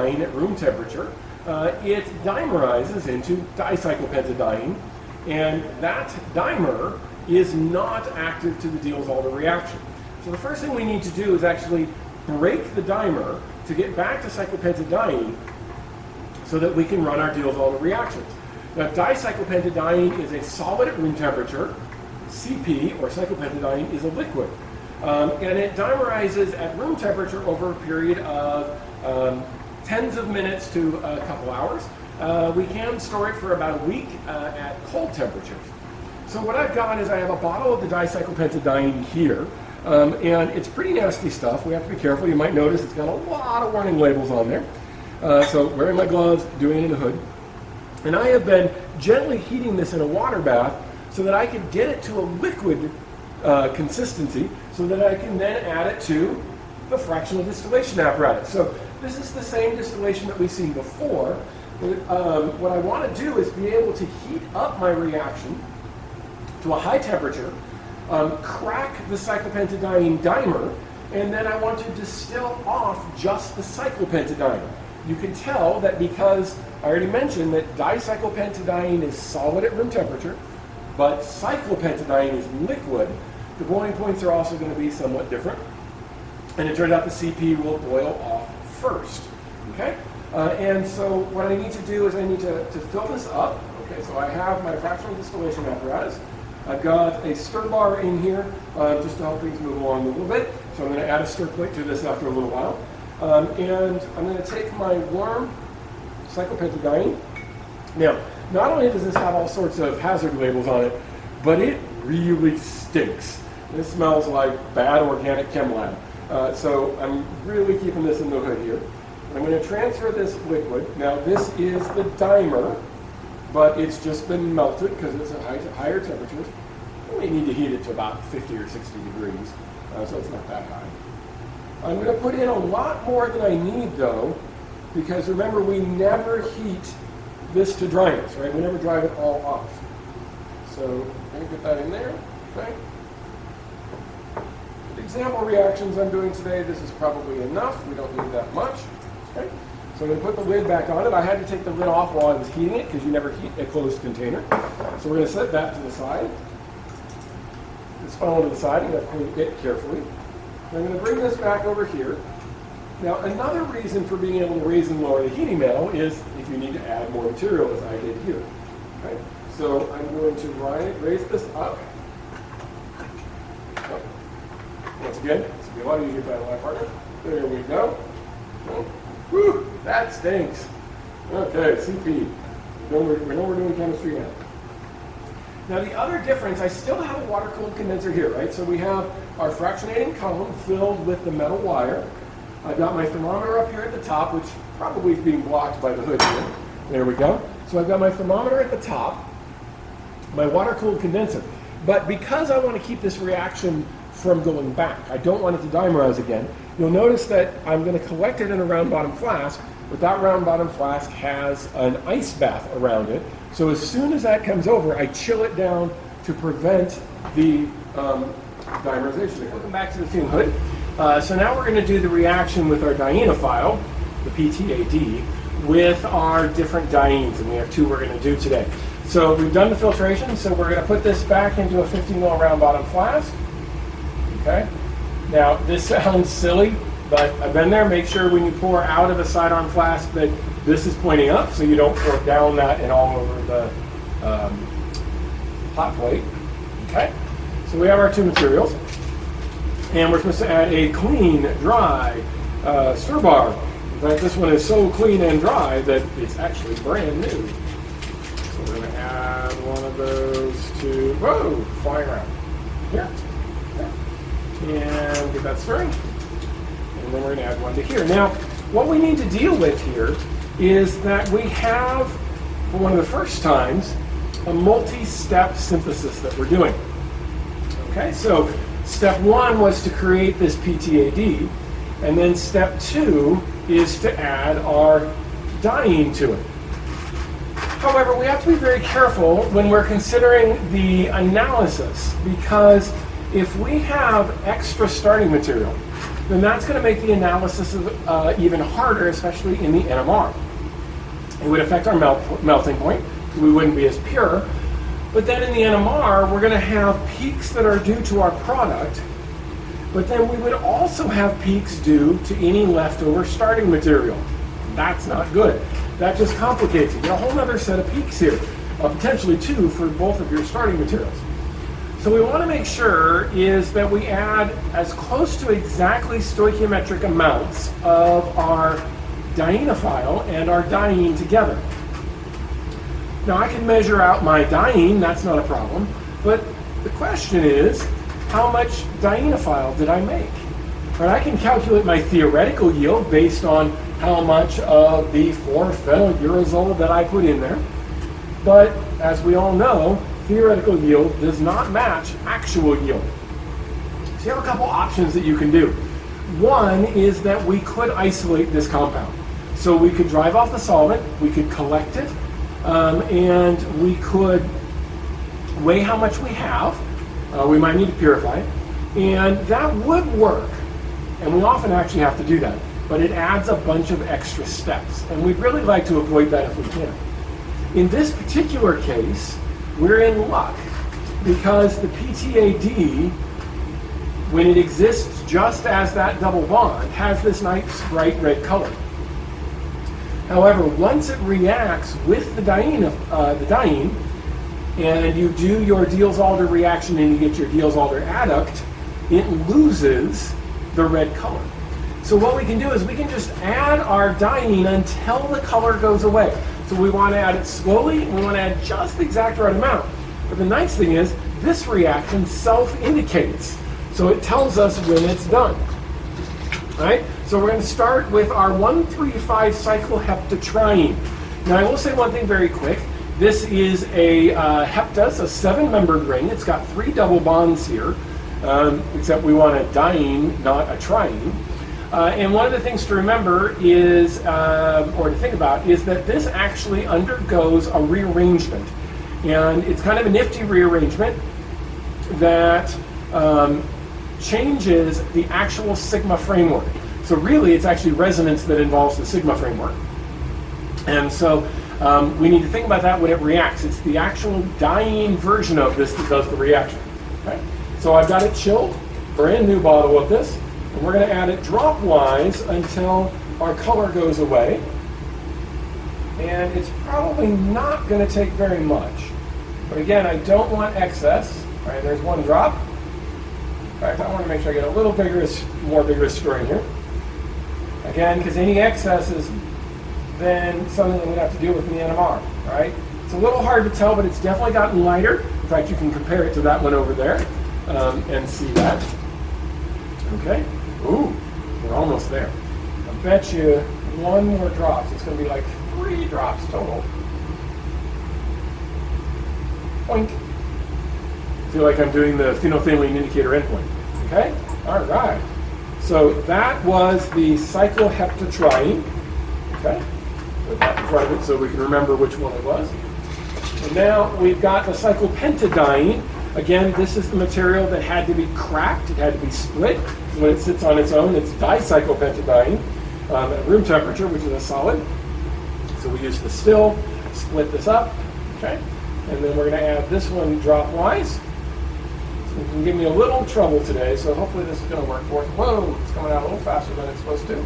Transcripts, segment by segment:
cyclopentadiene at room temperature, it dimerizes into dicyclopentadiene, and that dimer is not active to the Diels Alder reaction. So the first thing we need to do is actually break the dimer to get back to cyclopentadiene so that we can run our Diels Alder reactions. Now, dicyclopentadiene is a solid at room temperature. CP, or cyclopentadiene, is a liquid. And it dimerizes at room temperature over a period of tens of minutes to a couple hours. We can store it for about a week at cold temperatures. So what I've got is I have a bottle of the dicyclopentadiene here, and it's pretty nasty stuff. We have to be careful. You might notice it's got a lot of warning labels on there. So wearing my gloves, doing it in the hood. And I have been gently heating this in a water bath so that I can get it to a liquid consistency so that I can then add it to the fractional distillation apparatus. So this is the same distillation that we've seen before. What I want to do is be able to heat up my reaction to a high temperature, crack the cyclopentadiene dimer, and then I want to distill off just the cyclopentadiene. You can tell that because I already mentioned that dicyclopentadiene is solid at room temperature, but cyclopentadiene is liquid. The boiling points are also going to be somewhat different. And it turns out the CP will boil off first. Okay? And so what I need to do is I need to fill this up. Okay, so I have my fractional distillation apparatus. I've got a stir bar in here just to help things move along a little bit. So I'm going to add a stir plate to this after a little while. And I'm going to take my warm cyclopentadiene. Now, not only does this have all sorts of hazard labels on it, but it really stinks. This smells like bad organic chem lab. So I'm really keeping this in the hood here. I'm going to transfer this liquid. Now, this is the dimer, but it's just been melted because it's at higher temperatures. We need to heat it to about 50 or 60 degrees, so it's not that high. I'm going to put in a lot more than I need, though, because remember, we never heat this to dryness, right? We never drive it all off. So I'm going to get that in there, okay? The example reactions I'm doing today, this is probably enough. We don't need that much, okay? So I'm going to put the lid back on it. I had to take the lid off while I was heating it because you never heat a closed container. So we're going to set that to the side. This funnel to the side, I'm going to clean it carefully. I'm going to bring this back over here. Now, another reason for being able to raise and lower the heating mantle is if you need to add more material, as I did here. Okay? So I'm going to raise this up. Oh. Once again, this will be a lot easier if I had my partner. There we go. Oh. Whew, that stinks. Okay, CP. We know we're doing chemistry now. Now the other difference, I still have a water-cooled condenser here, right? So we have our fractionating column filled with the metal wire. I've got my thermometer up here at the top, which probably is being blocked by the hood here. There we go. So I've got my thermometer at the top, my water-cooled condenser. But because I want to keep this reaction from going back, I don't want it to dimerize again, you'll notice that I'm going to collect it in a round bottom flask, but that round bottom flask has an ice bath around it. So as soon as that comes over, I chill it down to prevent the dimerization. Welcome back to the fume hood. So now we're going to do the reaction with our dienophile, the PTAD, with our different dienes, and we have two we're going to do today. So we've done the filtration, so we're going to put this back into a 50 ml round bottom flask. Okay. Now this sounds silly, but I've been there. Make sure when you pour out of a sidearm flask that this is pointing up, so you don't pour down that and all over the hot plate. Okay. So we have our two materials. And we're supposed to add a clean, dry stir bar. In fact, this one is so clean and dry that it's actually brand new. So we're going to add one of those to, whoa, flying around. Here. Okay. And get that stirring. And then we're going to add one to here. Now, what we need to deal with here is that we have, for one of the first times, a multi-step synthesis that we're doing. Okay, so step one was to create this PTAD, and then step two is to add our diene to it. However, we have to be very careful when we're considering the analysis, because if we have extra starting material, then that's going to make the analysis even harder, especially in the NMR. It would affect our melting point, so we wouldn't be as pure. But then in the NMR, we're going to have peaks that are due to our product, but then we would also have peaks due to any leftover starting material. That's not good. That just complicates it. You get a whole other set of peaks here, potentially two for both of your starting materials. So we want to make sure is that we add as close to exactly stoichiometric amounts of our dienophile and our diene together. Now I can measure out my diene, that's not a problem, but the question is, how much dienophile did I make? Right, I can calculate my theoretical yield based on how much of the 4-phenylurazole that I put in there, but as we all know, theoretical yield does not match actual yield. So you have a couple options that you can do. One is that we could isolate this compound. So we could drive off the solvent, we could collect it, and we could weigh how much we have. We might need to purify it, and that would work. And we often actually have to do that, but it adds a bunch of extra steps, and we'd really like to avoid that if we can. In this particular case, we're in luck because the PTAD, when it exists just as that double bond, has this nice bright red color. However, once it reacts with the diene, and you do your Diels Alder reaction and you get your Diels Alder adduct, it loses the red color. So what we can do is we can just add our diene until the color goes away. So we want to add it slowly, and we want to add just the exact right amount. But the nice thing is, this reaction self-indicates. So it tells us when it's done. All right? So we're going to start with our 1,3,5-cycloheptatriene. Now I will say one thing very quick. This is a heptas, a 7-membered ring. It's got 3 double bonds here, except we want a diene, not a triene. And one of the things to remember is, or to think about, is that this actually undergoes a rearrangement. And it's kind of a nifty rearrangement that changes the actual sigma framework. So really, it's actually resonance that involves the sigma framework. And so we need to think about that when it reacts. It's the actual diene version of this that does the reaction. Okay? So I've got it chilled, brand new bottle of this. And we're going to add it drop-wise until our color goes away. And it's probably not going to take very much. But again, I don't want excess. All right, there's 1 drop. In fact, I want to make sure I get a little vigorous, more vigorous stirring here. Again, because any excess is then something that we'd have to deal with in the NMR. Right? It's a little hard to tell, but it's definitely gotten lighter. In fact, you can compare it to that one over there and see that. Okay. Ooh, we're almost there. I bet you 1 more drop. So it's going to be like 3 drops total. Boink. I feel like I'm doing the phenolphthalein indicator endpoint. Okay? All right. So that was the cycloheptatriene. Okay? Put that in front of it so we can remember which one it was. And now we've got the cyclopentadiene. Again, this is the material that had to be cracked. It had to be split. So when it sits on its own, it's dicyclopentadiene at room temperature, which is a solid. So we use the still, split this up. Okay? And then we're going to add this one drop-wise. So it can give me a little trouble today, so hopefully this is going to work for us. Whoa, it's coming out a little faster than it's supposed to.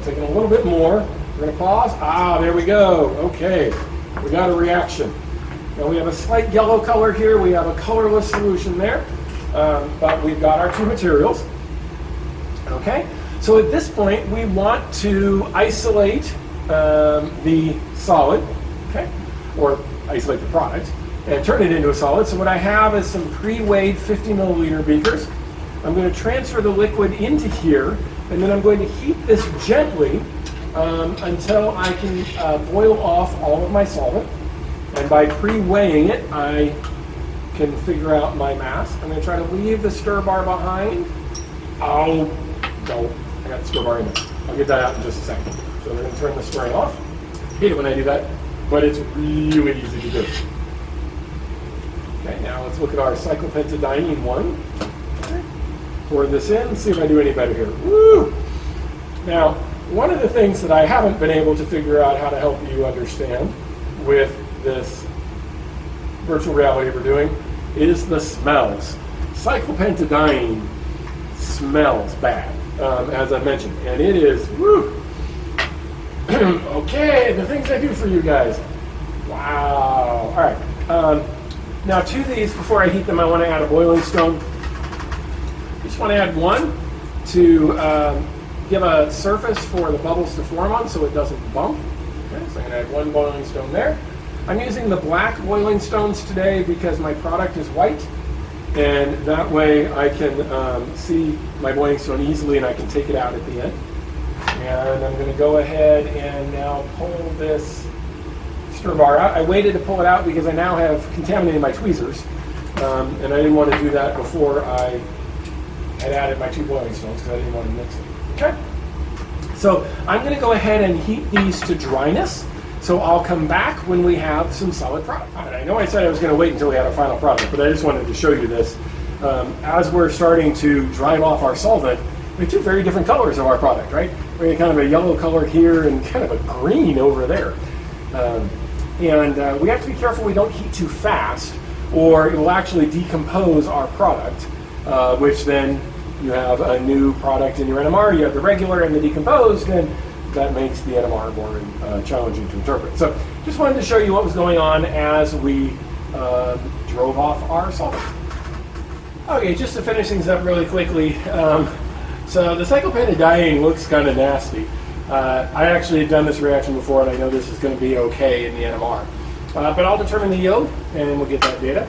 Taking a little bit more. We're going to pause. Ah, there we go. Okay, we got a reaction. Now we have a slight yellow color here. We have a colorless solution there, but we've got our 2 materials. Okay, so at this point we want to isolate the solid, okay, or isolate the product and turn it into a solid. So what I have is some pre-weighed 50 milliliter beakers. I'm going to transfer the liquid into here, and then I'm going to heat this gently until I can boil off all of my solvent. And by pre-weighing it, I can figure out my mass. I'm going to try to leave the stir bar behind. Oh, no, I got the stir bar in there. I'll get that out in just a second. So we're going to turn the stirring off. I hate it when I do that, but it's really easy to do. Okay, now let's look at our cyclopentadiene 1. Okay. Pour this in, see if I do any better here. Woo! Now, one of the things that I haven't been able to figure out how to help you understand with this virtual reality we're doing is the smells. Cyclopentadiene smells bad, as I mentioned, and it is, woo! Okay, the things I do for you guys. Wow. All right. Now to these, before I heat them, I want to add a boiling stone. Just want to add one to give a surface for the bubbles to form on so it doesn't bump. Okay, so I'm going to add one boiling stone there. I'm using the black boiling stones today because my product is white, and that way I can see my boiling stone easily and I can take it out at the end. And I'm going to go ahead and now pull this stir bar out. I waited to pull it out because I now have contaminated my tweezers, and I didn't want to do that before I had added my 2 boiling stones because I didn't want to mix it. Okay? So I'm going to go ahead and heat these to dryness, so I'll come back when we have some solid product. And I know I said I was going to wait until we had a final product, but I just wanted to show you this. As we're starting to dry off our solvent, we have 2 very different colors of our product, right? We have kind of a yellow color here and kind of a green over there. And we have to be careful we don't heat too fast, or it will actually decompose our product, which then you have a new product in your NMR. You have the regular and the decomposed, and that makes the NMR more challenging to interpret. So just wanted to show you what was going on as we drove off our solvent. Okay, just to finish things up really quickly. So the cyclopentadiene looks kind of nasty. I actually have done this reaction before, and I know this is going to be okay in the NMR. But I'll determine the yield, and we'll get that data.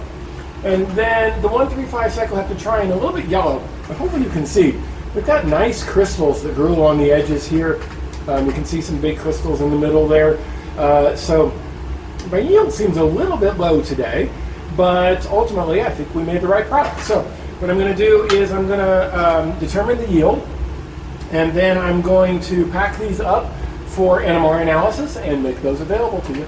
And then the 135 cycloheptatriene, a little bit yellow, but hopefully you can see. We've got nice crystals that grew along the edges here. You can see some big crystals in the middle there. So my yield seems a little bit low today, but ultimately I think we made the right product. So what I'm going to do is I'm going to determine the yield, and then I'm going to pack these up for NMR analysis and make those available to you.